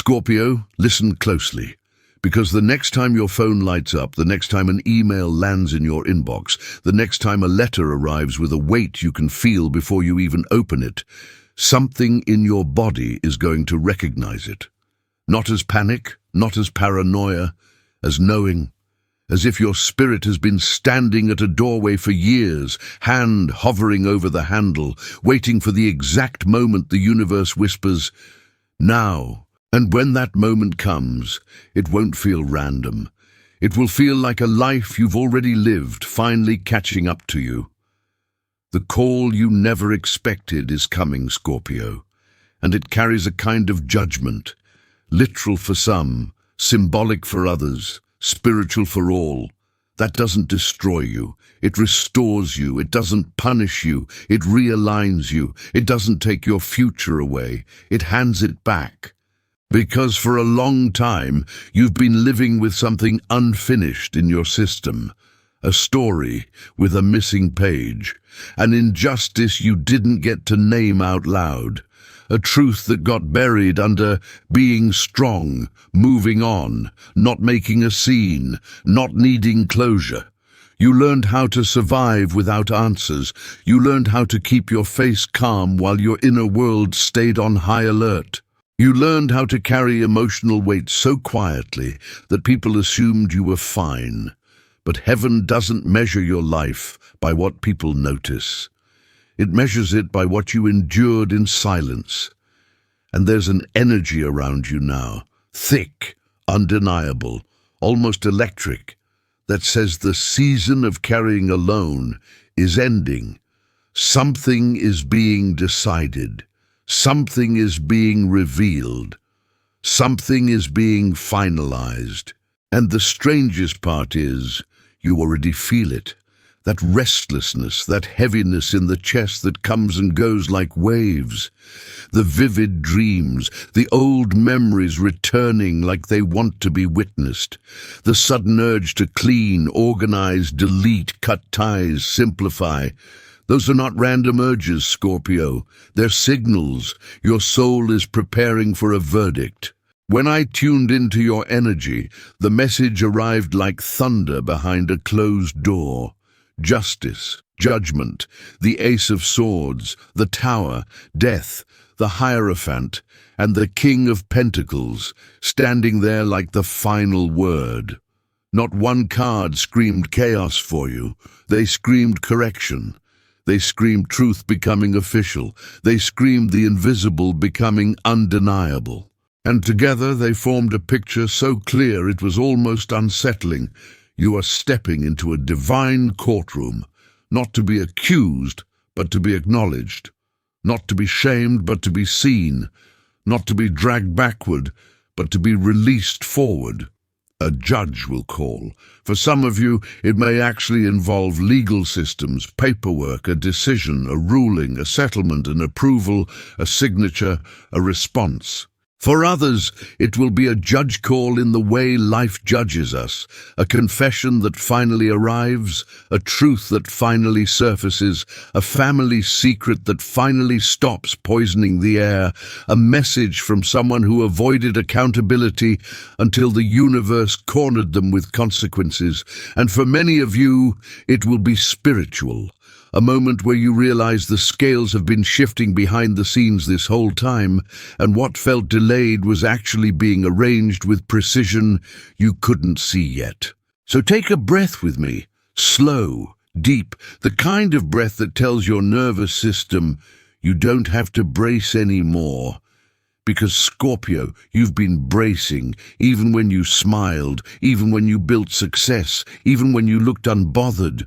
Scorpio, listen closely, because the next time your phone lights up, the next time an email lands in your inbox, the next time a letter arrives with a weight you can feel before you even open it, something in your body is going to recognize it. Not as panic, not as paranoia, as knowing, as if your spirit has been standing at a doorway for years, hand hovering over the handle, waiting for the exact moment the universe whispers, "Now." And when that moment comes, it won't feel random. It will feel like a life you've already lived, finally catching up to you. The call you never expected is coming, Scorpio, and it carries a kind of judgment, literal for some, symbolic for others, spiritual for all. That doesn't destroy you. It restores you. It doesn't punish you. It realigns you. It doesn't take your future away. It hands it back. Because for a long time, you've been living with something unfinished in your system. A story with a missing page. An injustice you didn't get to name out loud. A truth that got buried under being strong, moving on, not making a scene, not needing closure. You learned how to survive without answers. You learned how to keep your face calm while your inner world stayed on high alert. You learned how to carry emotional weight so quietly that people assumed you were fine. But heaven doesn't measure your life by what people notice. It measures it by what you endured in silence. And there's an energy around you now, thick, undeniable, almost electric, that says the season of carrying alone is ending. Something is being decided. Something is being revealed. Something is being finalized. And the strangest part is, you already feel it. That restlessness, that heaviness in the chest that comes and goes like waves. The vivid dreams, the old memories returning like they want to be witnessed. The sudden urge to clean, organize, delete, cut ties, simplify. Those are not random urges, Scorpio. They're signals. Your soul is preparing for a verdict. When I tuned into your energy, the message arrived like thunder behind a closed door. Justice, judgment, the Ace of Swords, the Tower, death, the Hierophant, and the King of Pentacles, standing there like the final word. Not one card screamed chaos for you. They screamed correction. They screamed truth becoming official. They screamed the invisible becoming undeniable. And together they formed a picture so clear it was almost unsettling. You are stepping into a divine courtroom, not to be accused, but to be acknowledged. Not to be shamed, but to be seen. Not to be dragged backward, but to be released forward. A judge will call. For some of you, it may actually involve legal systems, paperwork, a decision, a ruling, a settlement, an approval, a signature, a response. For others, it will be a judge call in the way life judges us, a confession that finally arrives, a truth that finally surfaces, a family secret that finally stops poisoning the air, a message from someone who avoided accountability until the universe cornered them with consequences. And for many of you, it will be spiritual. A moment where you realize the scales have been shifting behind the scenes this whole time, and what felt delayed was actually being arranged with precision you couldn't see yet. So take a breath with me, slow, deep, the kind of breath that tells your nervous system you don't have to brace anymore. Because Scorpio, you've been bracing, even when you smiled, even when you built success, even when you looked unbothered.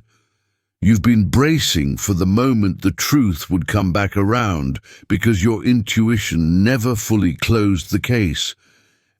You've been bracing for the moment the truth would come back around, because your intuition never fully closed the case.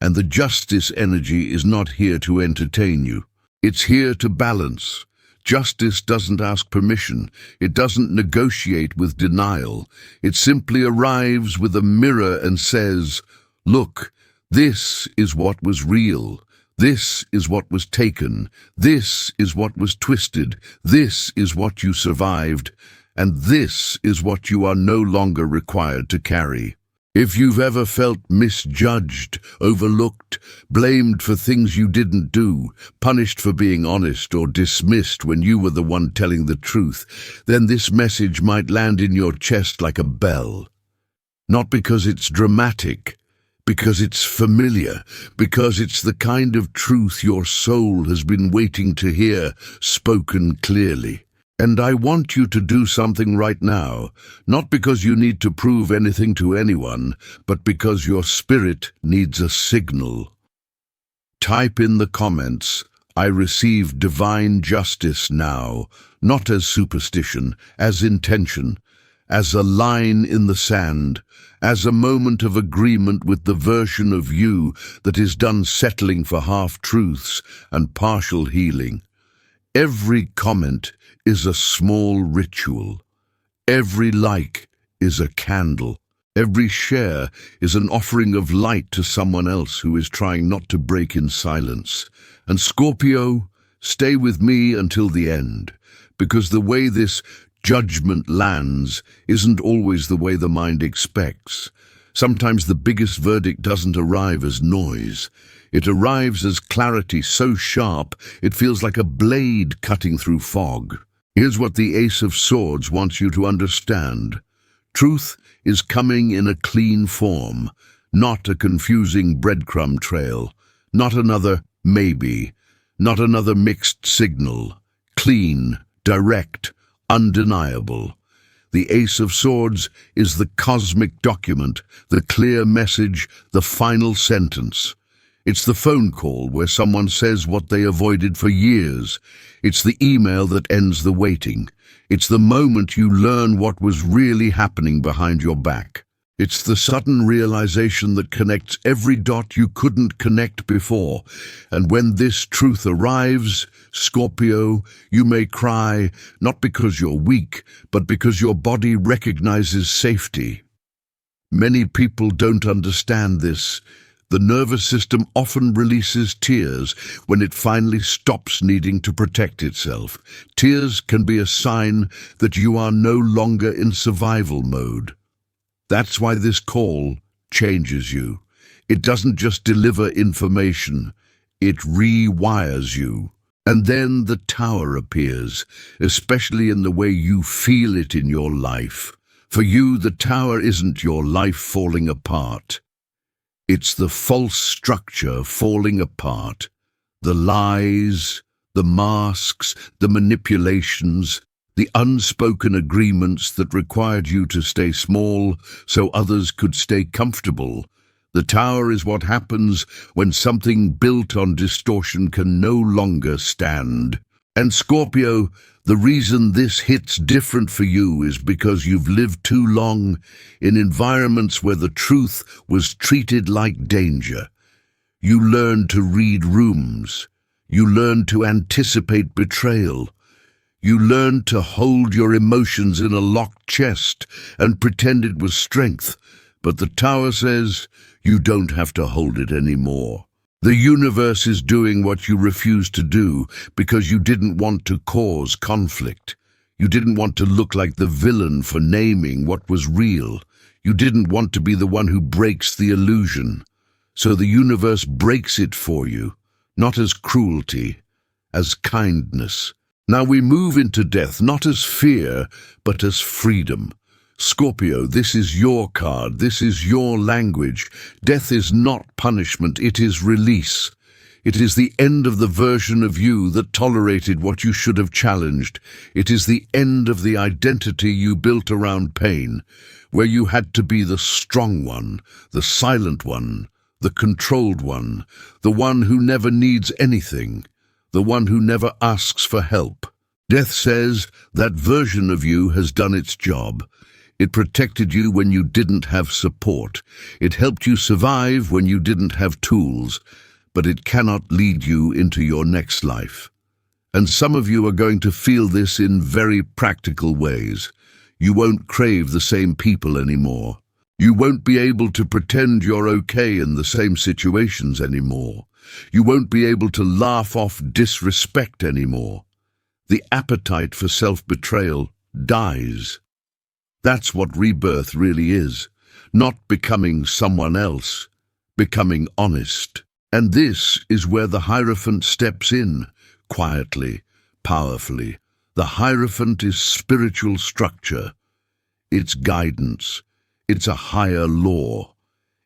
And the justice energy is not here to entertain you. It's here to balance. Justice doesn't ask permission. It doesn't negotiate with denial. It simply arrives with a mirror and says, "Look, this is what was real. This is what was taken. This is what was twisted. This is what you survived. And this is what you are no longer required to carry." If you've ever felt misjudged, overlooked, blamed for things you didn't do, punished for being honest, or dismissed when you were the one telling the truth, then this message might land in your chest like a bell. Not because it's dramatic, because it's familiar, because it's the kind of truth your soul has been waiting to hear, spoken clearly. And I want you to do something right now, not because you need to prove anything to anyone, but because your spirit needs a signal. Type in the comments, "I receive divine justice now," not as superstition, as intention, as a line in the sand, as a moment of agreement with the version of you that is done settling for half-truths and partial healing. Every comment is a small ritual. Every like is a candle. Every share is an offering of light to someone else who is trying not to break in silence. And Scorpio, stay with me until the end, because the way this judgment lands isn't always the way the mind expects. Sometimes the biggest verdict doesn't arrive as noise. It arrives as clarity so sharp it feels like a blade cutting through fog. Here's what the Ace of Swords wants you to understand. Truth is coming in a clean form, not a confusing breadcrumb trail, not another maybe, not another mixed signal. Clean, direct, undeniable. The Ace of Swords is the cosmic document, the clear message, the final sentence. It's the phone call where someone says what they avoided for years. It's the email that ends the waiting. It's the moment you learn what was really happening behind your back. It's the sudden realization that connects every dot you couldn't connect before. And when this truth arrives, Scorpio, you may cry, not because you're weak, but because your body recognizes safety. Many people don't understand this. The nervous system often releases tears when it finally stops needing to protect itself. Tears can be a sign that you are no longer in survival mode. That's why this call changes you. It doesn't just deliver information, it rewires you. And then the tower appears, especially in the way you feel it in your life. For you, the tower isn't your life falling apart. It's the false structure falling apart, the lies, the masks, the manipulations, the unspoken agreements that required you to stay small so others could stay comfortable. The tower is what happens when something built on distortion can no longer stand. And Scorpio, the reason this hits different for you is because you've lived too long in environments where the truth was treated like danger. You learned to read rooms. You learned to anticipate betrayal. You learned to hold your emotions in a locked chest and pretend it was strength. But the tower says you don't have to hold it anymore. The universe is doing what you refused to do because you didn't want to cause conflict. You didn't want to look like the villain for naming what was real. You didn't want to be the one who breaks the illusion. So the universe breaks it for you, not as cruelty, as kindness. Now we move into death not as fear, but as freedom. Scorpio, this is your card, this is your language. Death is not punishment, it is release. It is the end of the version of you that tolerated what you should have challenged. It is the end of the identity you built around pain, where you had to be the strong one, the silent one, the controlled one, the one who never needs anything, the one who never asks for help. Death says that version of you has done its job. It protected you when you didn't have support. It helped you survive when you didn't have tools, but it cannot lead you into your next life. And some of you are going to feel this in very practical ways. You won't crave the same people anymore. You won't be able to pretend you're okay in the same situations anymore. You won't be able to laugh off disrespect anymore. The appetite for self-betrayal dies. That's what rebirth really is. not becoming someone else, becoming honest. And this is where the Hierophant steps in, quietly, powerfully. The Hierophant is spiritual structure. It's guidance. It's a higher law.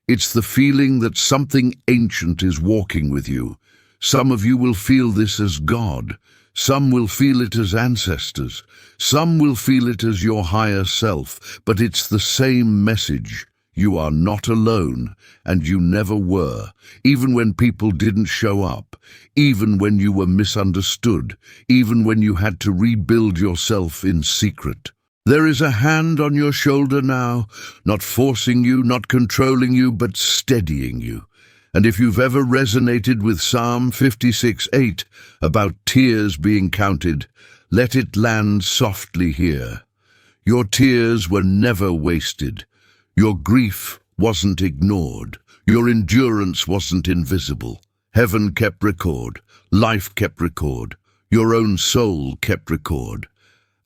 It's the feeling that something ancient is walking with you. Some of you will feel this as God. Some will feel it as ancestors. Some will feel it as your higher self. But it's the same message. You are not alone, and you never were, even when people didn't show up, even when you were misunderstood, even when you had to rebuild yourself in secret. There is a hand on your shoulder now, not forcing you, not controlling you, but steadying you. And if you've ever resonated with Psalm 56:8 about tears being counted, let it land softly here. Your tears were never wasted. Your grief wasn't ignored. Your endurance wasn't invisible. Heaven kept record. Life kept record. Your own soul kept record.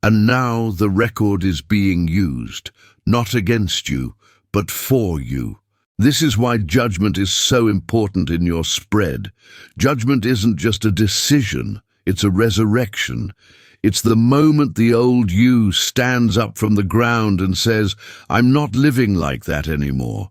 And now the record is being used, not against you, but for you. This is why judgment is so important in your spread. Judgment isn't just a decision, it's a resurrection. It's the moment the old you stands up from the ground and says, I'm not living like that anymore.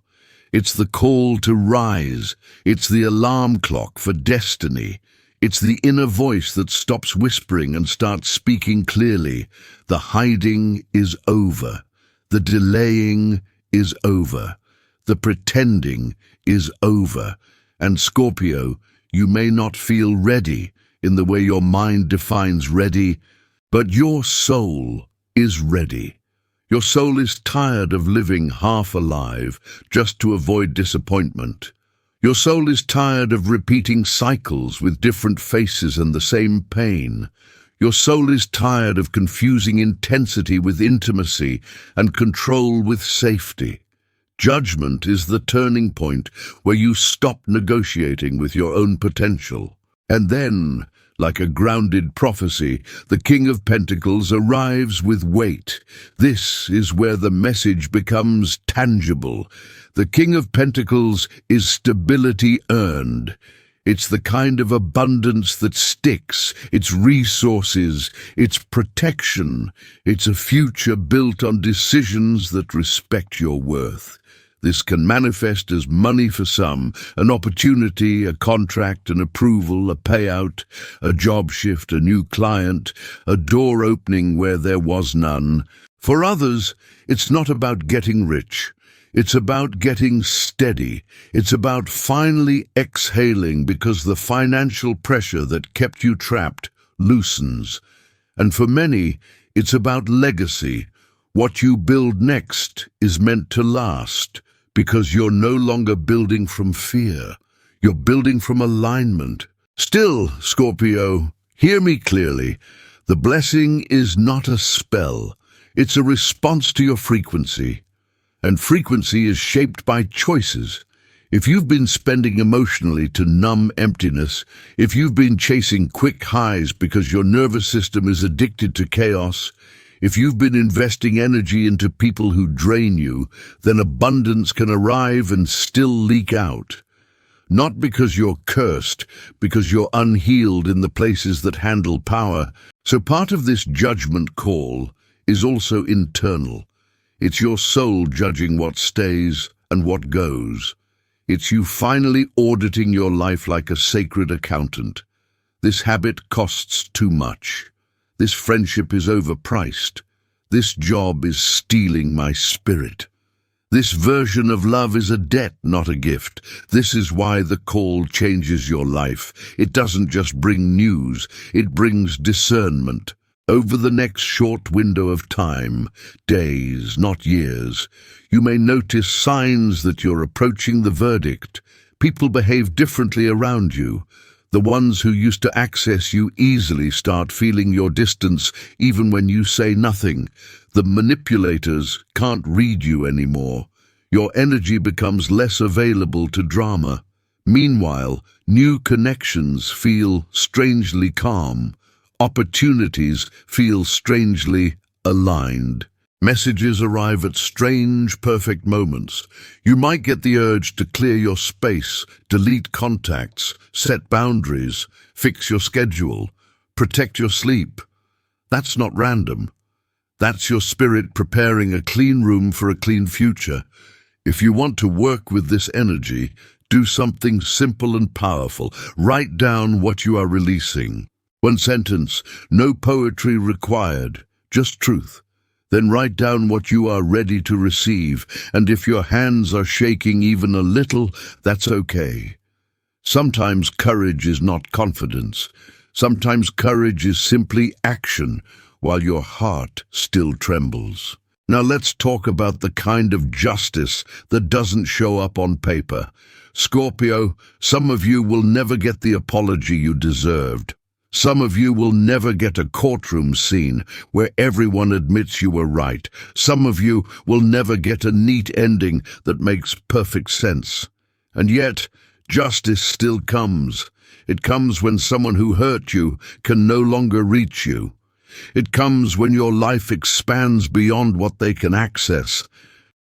It's the call to rise. It's the alarm clock for destiny. It's the inner voice that stops whispering and starts speaking clearly. The hiding is over. The delaying is over. The pretending is over. And Scorpio, you may not feel ready in the way your mind defines ready, but your soul is ready. Your soul is tired of living half alive just to avoid disappointment. Your soul is tired of repeating cycles with different faces and the same pain. Your soul is tired of confusing intensity with intimacy and control with safety. Judgment is the turning point where you stop negotiating with your own potential. And then, like a grounded prophecy, the King of Pentacles arrives with weight. This is where the message becomes tangible. The King of Pentacles is stability earned. It's the kind of abundance that sticks. It's resources. It's protection. It's a future built on decisions that respect your worth. This can manifest as money for some, an opportunity, a contract, an approval, a payout, a job shift, a new client, a door opening where there was none. For others, it's not about getting rich. It's about getting steady. It's about finally exhaling because the financial pressure that kept you trapped loosens. And for many, it's about legacy. What you build next is meant to last. Because you're no longer building from fear. You're building from alignment. Still, Scorpio, hear me clearly. The blessing is not a spell. It's a response to your frequency. And frequency is shaped by choices. If you've been spending emotionally to numb emptiness, if you've been chasing quick highs because your nervous system is addicted to chaos, if you've been investing energy into people who drain you, then abundance can arrive and still leak out. Not because you're cursed, because you're unhealed in the places that handle power. So part of this judgment call is also internal. It's your soul judging what stays and what goes. It's you finally auditing your life like a sacred accountant. This habit costs too much. This friendship is overpriced. This job is stealing my spirit. This version of love is a debt, not a gift. This is why the call changes your life. It doesn't just bring news, it brings discernment. Over the next short window of time, days, not years, you may notice signs that you're approaching the verdict. People behave differently around you. The ones who used to access you easily start feeling your distance even when you say nothing. The manipulators can't read you anymore. Your energy becomes less available to drama. Meanwhile, new connections feel strangely calm. Opportunities feel strangely aligned. Messages arrive at strange, perfect moments. You might get the urge to clear your space, delete contacts, set boundaries, fix your schedule, protect your sleep. That's not random. That's your spirit preparing a clean room for a clean future. If you want to work with this energy, do something simple and powerful. Write down what you are releasing. One sentence, no poetry required, just truth. Then write down what you are ready to receive, and if your hands are shaking even a little, that's okay. Sometimes courage is not confidence. Sometimes courage is simply action, while your heart still trembles. Now let's talk about the kind of justice that doesn't show up on paper. Scorpio, some of you will never get the apology you deserved. Some of you will never get a courtroom scene where everyone admits you were right. Some of you will never get a neat ending that makes perfect sense. And yet, justice still comes. It comes when someone who hurt you can no longer reach you. It comes when your life expands beyond what they can access.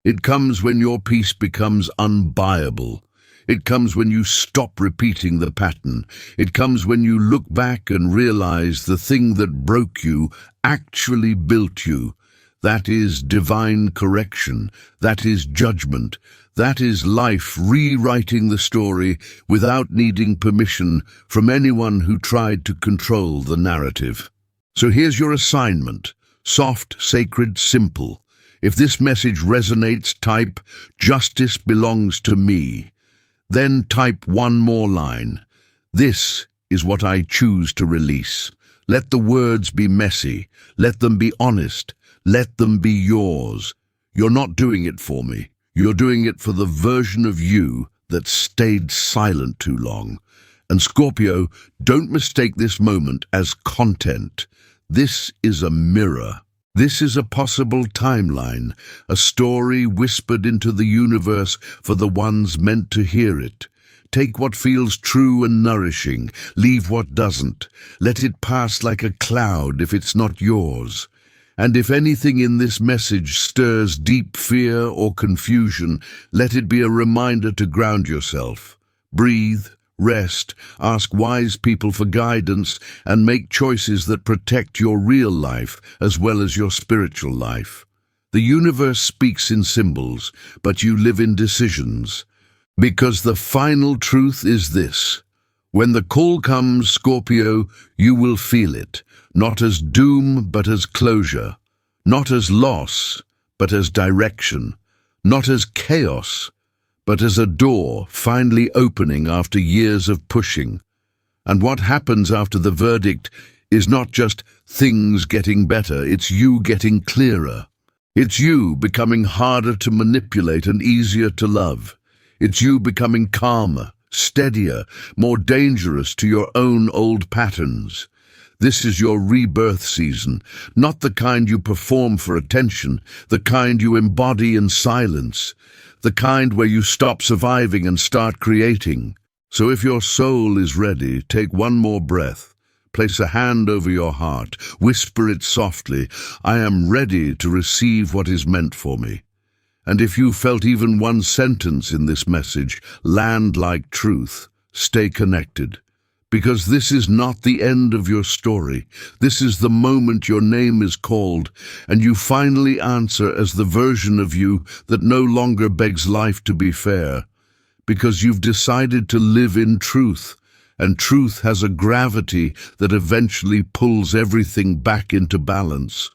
It comes when your peace becomes unbuyable. It comes when you stop repeating the pattern. It comes when you look back and realize the thing that broke you actually built you. That is divine correction. That is judgment. That is life rewriting the story without needing permission from anyone who tried to control the narrative. So here's your assignment. Soft, sacred, simple. If this message resonates, type, "Justice belongs to me." Then type one more line. This is what I choose to release. Let the words be messy. Let them be honest. Let them be yours. You're not doing it for me. You're doing it for the version of you that stayed silent too long. And Scorpio, don't mistake this moment as content. This is a mirror. This is a possible timeline, a story whispered into the universe for the ones meant to hear it. Take what feels true and nourishing, leave what doesn't. Let it pass like a cloud if it's not yours. And if anything in this message stirs deep fear or confusion, let it be a reminder to ground yourself. Breathe. Rest, ask wise people for guidance, and make choices that protect your real life as well as your spiritual life. The universe speaks in symbols, but you live in decisions. Because the final truth is this. When the call comes, Scorpio, you will feel it, not as doom but as closure, not as loss but as direction, not as chaos but as a door finally opening after years of pushing. And what happens after the verdict is not just things getting better, it's you getting clearer. It's you becoming harder to manipulate and easier to love. It's you becoming calmer, steadier, more dangerous to your own old patterns. This is your rebirth season, not the kind you perform for attention, the kind you embody in silence, the kind where you stop surviving and start creating. So if your soul is ready, take one more breath. Place a hand over your heart. Whisper it softly. I am ready to receive what is meant for me. And if you felt even one sentence in this message land like truth, stay connected. Because this is not the end of your story. This is the moment your name is called, and you finally answer as the version of you that no longer begs life to be fair. Because you've decided to live in truth, and truth has a gravity that eventually pulls everything back into balance.